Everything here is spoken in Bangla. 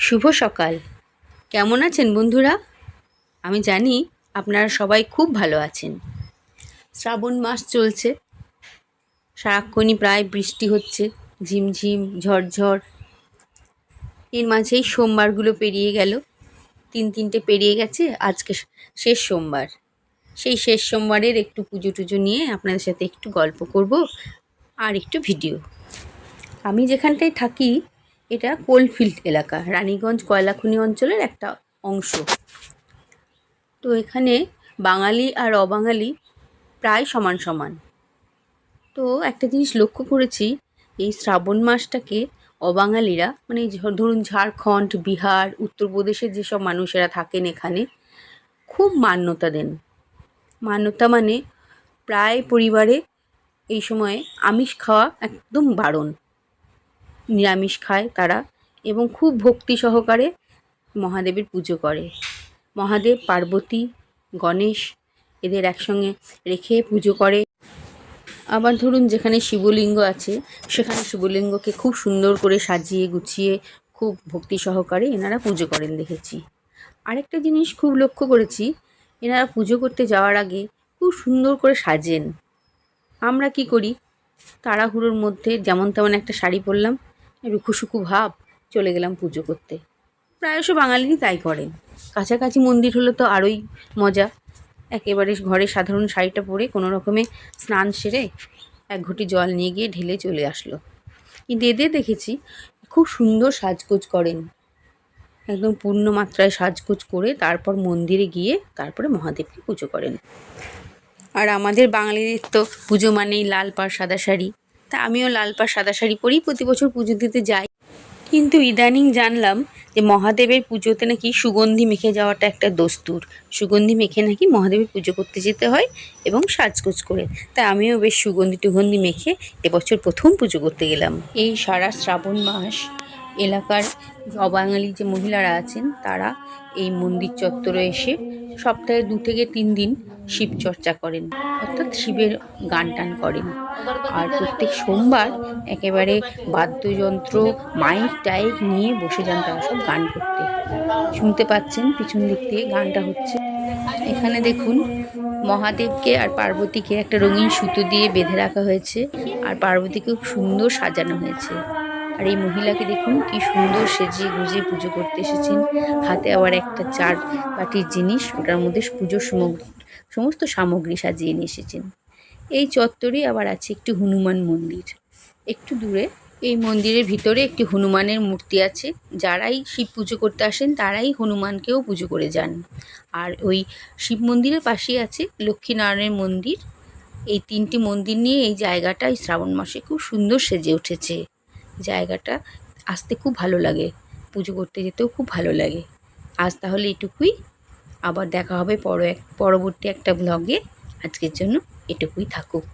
শুভ সকাল। কেমন আছেন বন্ধুরা? আমি জানি আপনারা সবাই খুব ভালো আছেন। শ্রাবণ মাস চলছে, সারাক্ষণই প্রায় বৃষ্টি হচ্ছে, ঝিমঝিম ঝড়ঝড়। এর মাঝেই সোমবারগুলো পেরিয়ে গেল, তিনটে পেরিয়ে গেছে, আজকে শেষ সোমবার। সেই শেষ সোমবারের একটু পুজো টুজো নিয়ে আপনাদের সাথে একটু গল্প করব আর একটু ভিডিও। আমি যেখানটায় থাকি এটা কোলফিল্ড এলাকা, রানীগঞ্জ কয়লাখনি অঞ্চলের একটা অংশ। তো এখানে বাঙালি আর অবাঙালি প্রায় সমান সমান। তো একটা জিনিস লক্ষ্য করেছি, এই শ্রাবণ মাসটাকে অবাঙালিরা মানে ধরুন ঝাড়খণ্ড, বিহার, উত্তরপ্রদেশের যেসব মানুষেরা থাকেন এখানে খুব মান্যতা দেন। মান্যতা মানে প্রায় পরিবারে এই সময়ে আমিষ খাওয়া একদম বারণ, নিরামিষ খায় তারা এবং খুব ভক্তি সহকারে মহাদেবের পুজো করে। মহাদেব, পার্বতী, গণেশ এদের একসঙ্গে রেখে পুজো করে। আবার ধরুন যেখানে শিবলিঙ্গ আছে সেখানে শিবলিঙ্গকে খুব সুন্দর করে সাজিয়ে গুছিয়ে খুব ভক্তি সহকারে এনারা পুজো করেন দেখেছি। আরেকটা জিনিস খুব লক্ষ্য করেছি, এনারা পুজো করতে যাওয়ার আগে খুব সুন্দর করে সাজেন। আমরা কি করি, তাড়াহুড়োর মধ্যে যেমন তেমন একটা শাড়ি পরলাম, রুখুসুকু ভাব, চলে গেলাম পুজো করতে। প্রায়শ বাঙালিরই তাই করেন। কাছাকাছি মন্দির হলে তো আরোই মজা, একেবারে ঘরে সাধারণ শাড়িটা পরে কোনো রকমে স্নান সেরে এক ঘটি জল নিয়ে গিয়ে ঢেলে চলে আসলো। কিন্তু এদের দেখেছি খুব সুন্দর সাজগোজ করেন, একদম পূর্ণ মাত্রায় সাজগোজ করে তারপর মন্দিরে গিয়ে তারপরে মহাদেবকে পুজো করেন। আর আমাদের বাঙালিদের তো পুজো মানেই লাল পাড় সাদা শাড়ি, তা আমিও লাল পাড় সাদা শাড়ি পরেই প্রতি বছর পুজো দিতে যাই। কিন্তু ইদানিং জানলাম যে মহাদেবের পুজোতে নাকি সুগন্ধি মেখে যাওয়াটা একটা দস্তুর। সুগন্ধি মেখে নাকি মহাদেবের পুজো করতে যেতে হয় এবং সাজগোজ করে। তাই আমিও বেশ সুগন্ধি টুগন্ধি মেখে এবছর প্রথম পুজো করতে গেলাম। এই সারা শ্রাবণ মাস এলাকার অবাঙালি যে মহিলারা আছেন তারা এই মন্দির চত্বরে এসে সপ্তাহে 2 থেকে 3 দিন শিব চর্চা করেন, অর্থাৎ শিবের গান টান করেন। আর প্রত্যেক সোমবার একেবারে বাদ্যযন্ত্র মাইক টাইক নিয়ে বসে যান তারা সব গান করতে। শুনতে পাচ্ছেন পিছন দিক দিয়ে গানটা হচ্ছে। এখানে দেখুন মহাদেবকে আর পার্বতীকে একটা রঙিন সুতো দিয়ে বেঁধে রাখা হয়েছে, আর পার্বতীকে খুব সুন্দর সাজানো হয়েছে। আর এই মহিলাকে দেখুন কি সুন্দর সেজে গুজে পুজো করতে এসেছেন। হাতে আবার একটা 4 বাটির জিনিস, ওটার মধ্যে পুজোর সমস্ত সামগ্রী সাজিয়ে নিয়ে এসেছেন। এই চত্বরে আবার আছে একটি হনুমান মন্দির। একটু দূরে এই মন্দিরের ভিতরে একটি হনুমানের মূর্তি আছে। যারাই শিব পুজো করতে আসেন তারাই হনুমানকেও পুজো করে যান। আর ওই শিব মন্দিরের পাশেই আছে লক্ষ্মীনারায়ণের মন্দির। এই 3টি মন্দির নিয়ে এই জায়গাটা এই শ্রাবণ মাসে খুব সুন্দর সেজে উঠেছে। জায়গাটা আসতে খুব ভালো লাগে, পুজো করতে যেতেও খুব ভালো লাগে। আজ তাহলে এটুকুই, আবার দেখা হবে পরবর্তী একটা ব্লগে। আজকের জন্য এটুকুই থাকুক।